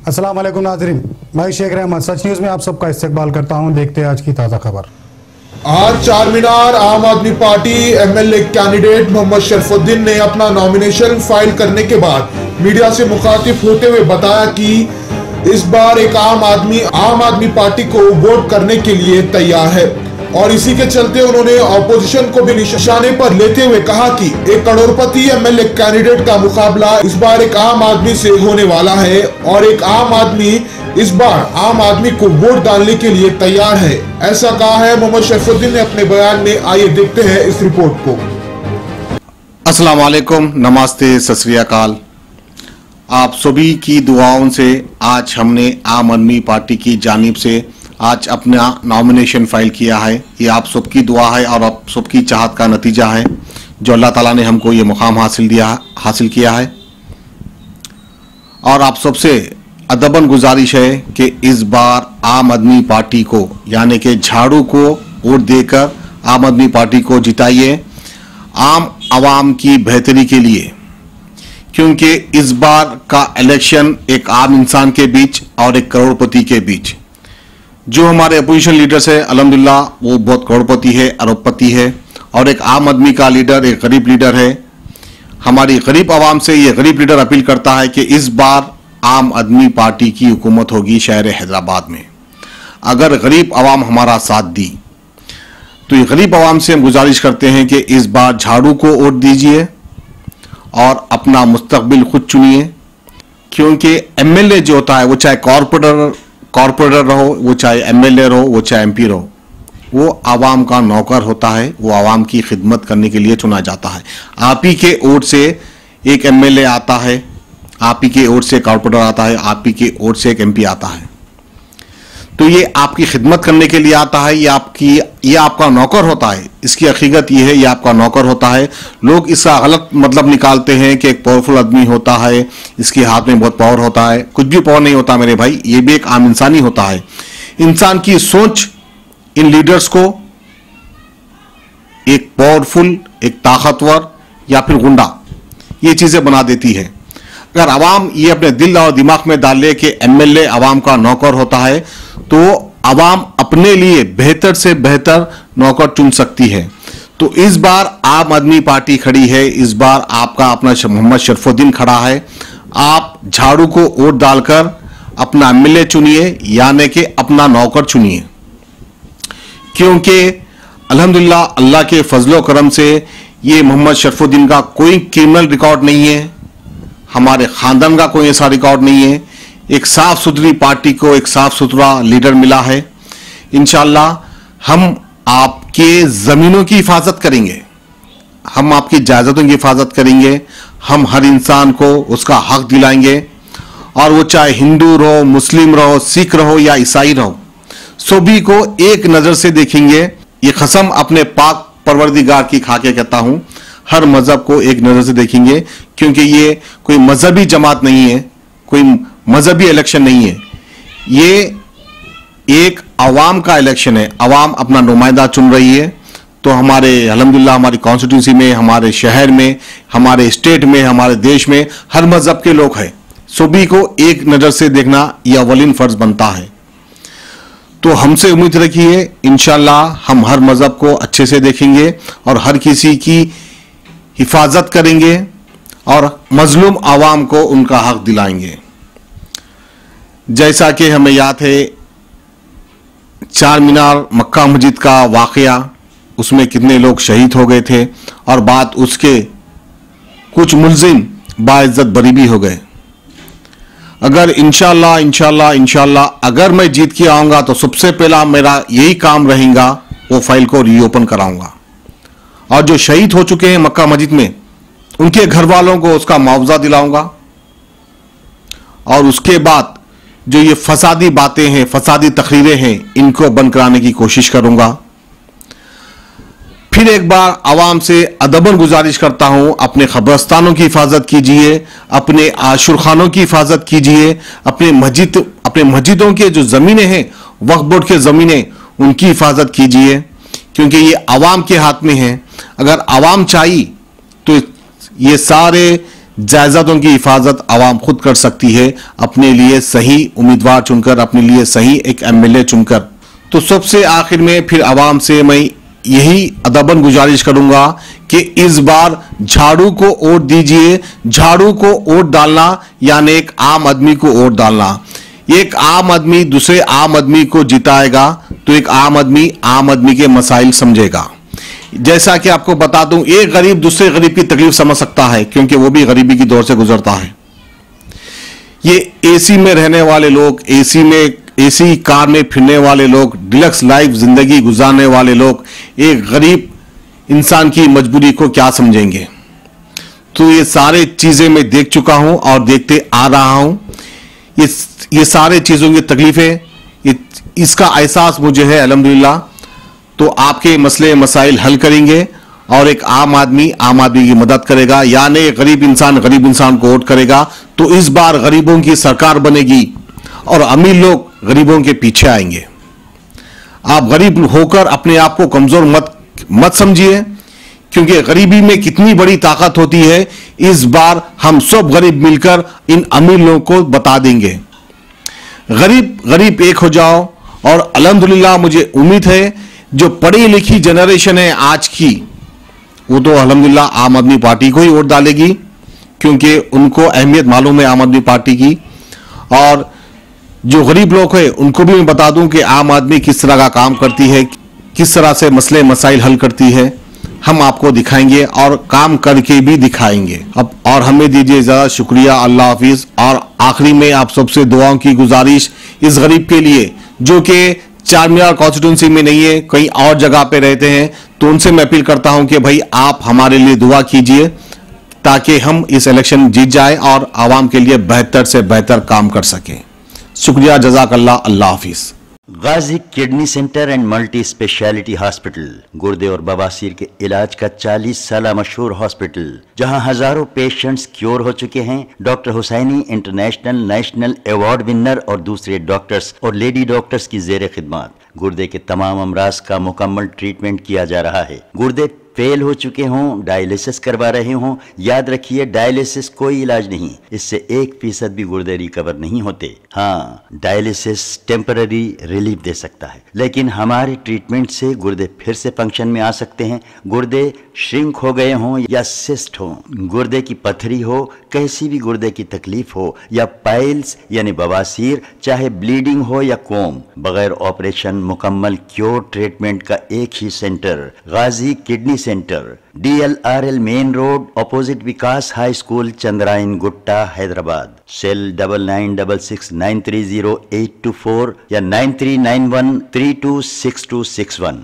अस्सलाम वालेकुम नाज़रीन, मैं शेख रहमत सच न्यूज़ में आप सबका इस्तकबाल करता हूं। देखते हैं आज की ताज़ा खबर। आज Charminar Aam Aadmi Party MLA candidate Mohammed Sharfuddin ने अपना नॉमिनेशन फाइल करने के बाद मीडिया से मुखातिब होते हुए बताया कि इस बार एक आम आदमी पार्टी को वोट करने के लिए तैयार है और इसी के चलते उन्होंने ऑपोजिशन को भी निशाने पर लेते हुए कहा कि एक करोड़पति एमएलए कैंडिडेट का मुकाबला इस बार एक आम आदमी से होने वाला है और एक आम आदमी इस बार आम आदमी को वोट डालने के लिए तैयार है। ऐसा कहा है मोहम्मद शरफुद्दीन ने अपने बयान में। आइए देखते हैं इस रिपोर्ट को। अस्सलाम वालेकुम, नमस्ते, सत श्री अकाल। आप सभी की दुआओं से आज हमने आम आदमी पार्टी की जानिब से आज अपना नॉमिनेशन फाइल किया है। ये आप सबकी दुआ है और आप सबकी चाहत का नतीजा है जो अल्लाह ताला ने हमको ये मुकाम हासिल किया है। और आप सबसे अदबन गुजारिश है कि इस बार आम आदमी पार्टी को यानी कि झाड़ू को वोट देकर आम आदमी पार्टी को जिताइए आम आवाम की बेहतरी के लिए, क्योंकि इस बार का इलेक्शन एक आम इंसान के बीच और एक करोड़पति के बीच। जो हमारे अपोजिशन लीडर्स है अल्हम्दुलिल्लाह वो बहुत करोड़पति है, अरबपति है, और एक आम आदमी का लीडर एक गरीब लीडर है। हमारी गरीब आवाम से ये गरीब लीडर अपील करता है कि इस बार आम आदमी पार्टी की हुकूमत होगी शहर हैदराबाद में। अगर गरीब आवाम हमारा साथ दी तो ये गरीब आवाम से हम गुजारिश करते हैं कि इस बार झाड़ू को वोट दीजिए और अपना मुस्तकबिल खुद चुनिए, क्योंकि एमएलए जो होता है वो चाहे कॉर्पोरेटर रहो, वो चाहे एमएलए रहो, वो चाहे एमपी रहो, वो आवाम का नौकर होता है, वो आवाम की खिदमत करने के लिए चुना जाता है। आप ही के वोट से एक एमएलए आता है, आप ही के वोट से कॉर्पोरेटर आता है, आप ही के वोट से एक एमपी आता है। तो ये आपकी खिदमत करने के लिए आता है, ये आपका नौकर होता है। इसकी हकीकत ये है, ये आपका नौकर होता है। लोग इसका गलत मतलब निकालते हैं कि एक पावरफुल आदमी होता है, इसके हाथ में बहुत पावर होता है। कुछ भी पावर नहीं होता मेरे भाई, ये भी एक आम इंसान ही होता है। इंसान की सोच इन लीडर्स को एक पावरफुल, एक ताकतवर या फिर गुंडा ये चीजें बना देती है। अगर आवाम ये अपने दिल और दिमाग में डाल ले कि एमएलए आवाम का नौकर होता है तो आवाम अपने लिए बेहतर से बेहतर नौकर चुन सकती है। तो इस बार आम आदमी पार्टी खड़ी है, इस बार आपका अपना मोहम्मद शरफुद्दीन खड़ा है। आप झाड़ू को वोट डालकर अपना एमएलए चुनिए यानी कि अपना नौकर चुनिए, क्योंकि अल्हम्दुलिल्लाह अल्लाह के फजलो करम से ये मोहम्मद शरफुद्दीन का कोई क्रिमिनल रिकॉर्ड नहीं है, हमारे खानदान का कोई ऐसा रिकॉर्ड नहीं है। एक साफ सुथरी पार्टी को एक साफ सुथरा लीडर मिला है। इंशाअल्लाह हम आपके जमीनों की हिफाजत करेंगे, हम आपकी जायदादों की हिफाजत करेंगे, हम हर इंसान को उसका हक दिलाएंगे, और वो चाहे हिंदू रहो, मुस्लिम रहो, सिख रहो या ईसाई रहो, सभी को एक नजर से देखेंगे। ये कसम अपने पाक परवरदिगार की खा के कहता हूं, हर मजहब को एक नजर से देखेंगे, क्योंकि ये कोई मजहबी जमात नहीं है, कोई मजहबी इलेक्शन नहीं है, ये एक अवाम का इलेक्शन है। अवाम अपना नुमाइंदा चुन रही है। तो हमारे अल्हम्दुलिल्लाह हमारी कॉन्स्टिट्यूंसी में, हमारे शहर में, हमारे स्टेट में, हमारे देश में हर मजहब के लोग हैं। सभी को एक नजर से देखना यह अवलिन फर्ज बनता है। तो हमसे उम्मीद रखिए, इंशाअल्लाह हम हर मजहब को अच्छे से देखेंगे और हर किसी की हिफाजत करेंगे और मजलूम आवाम को उनका हक दिलाएंगे। जैसा कि हमें याद है चारमीनार मक्का मस्जिद का वाकया, उसमें कितने लोग शहीद हो गए थे और बाद उसके कुछ मुल्जिम बाइज्जत बरी भी हो गए। अगर इंशाअल्लाह अगर मैं जीत के आऊंगा तो सबसे पहला मेरा यही काम रहेगा, वो फाइल को रीओपन कराऊंगा और जो शहीद हो चुके हैं मक्का मस्जिद में उनके घर वालों को उसका मुआवजा दिलाऊंगा, और उसके बाद जो ये फसादी बातें हैं, फसादी तकरीरें हैं, इनको बंद कराने की कोशिश करूंगा। फिर एक बार आवाम से अदबन गुजारिश करता हूं, अपने कब्रस्तानों की हिफाजत कीजिए, अपने आशुरखानों की हिफाजत कीजिए, अपने मस्जिदों के जो जमीनें हैं, वक्फ बोर्ड के जमीनें, उनकी हिफाजत कीजिए, क्योंकि ये आवाम के हाथ में है। अगर आवाम चाहिए तो ये सारे जायदादों की हिफाजत आवाम खुद कर सकती है, अपने लिए सही उम्मीदवार चुनकर, अपने लिए सही एक एमएलए चुनकर। तो सबसे आखिर में फिर आवाम से मैं यही अदबन गुजारिश करूंगा कि इस बार झाड़ू को वोट दीजिए। झाड़ू को वोट डालना यानी एक आम आदमी को वोट डालना। एक आम आदमी दूसरे आम आदमी को जिताएगा तो एक आम आदमी के मसाइल समझेगा। जैसा कि आपको बता दूं, एक गरीब दूसरे गरीब की तकलीफ समझ सकता है क्योंकि वो भी गरीबी की दौर से गुजरता है। ये एसी में रहने वाले लोग, एसी कार में फिरने वाले लोग, डिलक्स लाइफ जिंदगी गुजारने वाले लोग एक गरीब इंसान की मजबूरी को क्या समझेंगे। तो ये सारे चीजें मैं देख चुका हूं और देखते आ रहा हूं। ये सारे चीजों की तकलीफें, इसका एहसास मुझे है अल्हम्दुलिल्लाह। तो आपके मसले मसाइल हल करेंगे और एक आम आदमी की मदद करेगा, यानी गरीब इंसान को वोट करेगा। तो इस बार गरीबों की सरकार बनेगी और अमीर लोग गरीबों के पीछे आएंगे। आप गरीब होकर अपने आप को कमजोर मत समझिए, क्योंकि गरीबी में कितनी बड़ी ताकत होती है, इस बार हम सब गरीब मिलकर इन अमीर लोगों को बता देंगे। गरीब एक हो जाओ। और अल्हम्दुलिल्लाह मुझे उम्मीद है जो पढ़ी लिखी जनरेशन है आज की, वो तो अल्हम्दुलिल्लाह आम आदमी पार्टी को ही वोट डालेगी, क्योंकि उनको अहमियत मालूम है आम आदमी पार्टी की। और जो गरीब लोग हैं उनको भी मैं बता दूं कि आम आदमी किस तरह का काम करती है, किस तरह से मसले मसाइल हल करती है, हम आपको दिखाएंगे और काम करके भी दिखाएंगे। अब और हमें दीजिए इजाजत। शुक्रिया, अल्लाह हाफिज। और आखिरी में आप सबसे दुआओं की गुजारिश इस गरीब के लिए जो कि चार मीनार कॉन्स्टिट्यूंसी में नहीं है, कहीं और जगह पे रहते हैं, तो उनसे मैं अपील करता हूं कि भाई आप हमारे लिए दुआ कीजिए ताकि हम इस इलेक्शन जीत जाए और आवाम के लिए बेहतर से बेहतर काम कर सकें। शुक्रिया, जज़ाकल्लाह, अल्लाह हाफिज। Ghazi kidney centre and multi speciality hospital, गुर्दे और बवासीर के इलाज का 40 साल मशहूर हॉस्पिटल, जहां हजारों पेशेंट्स क्योर हो चुके हैं। Doctor Husaini international national award winner और दूसरे डॉक्टर्स और लेडी डॉक्टर्स की जेर खिदमत गुर्दे के तमाम अमराज का मुकम्मल ट्रीटमेंट किया जा रहा है। गुर्दे फेल हो चुके हों, डायलिसिस करवा रहे हों, याद रखिए डायलिसिस कोई इलाज नहीं, इससे 1% भी गुर्दे रिकवर नहीं होते। हाँ, डायलिसिस टेम्पररी रिलीफ दे सकता है, लेकिन हमारे ट्रीटमेंट से गुर्दे फिर से फंक्शन में आ सकते हैं। गुर्दे श्रिंक हो गए हों या सिस्ट हो, गुर्दे की पथरी हो, कैसी भी गुर्दे की तकलीफ हो, या पाइल्स यानी बवासीर, चाहे ब्लीडिंग हो या कोम, बगैर ऑपरेशन मुकम्मल क्योर ट्रीटमेंट का एक ही centre, Ghazi kidney centre, DLRL main road, opposite Vikas high school, Chandrayan Gutta, Hyderabad. Cell 9966930824 या 9391326261।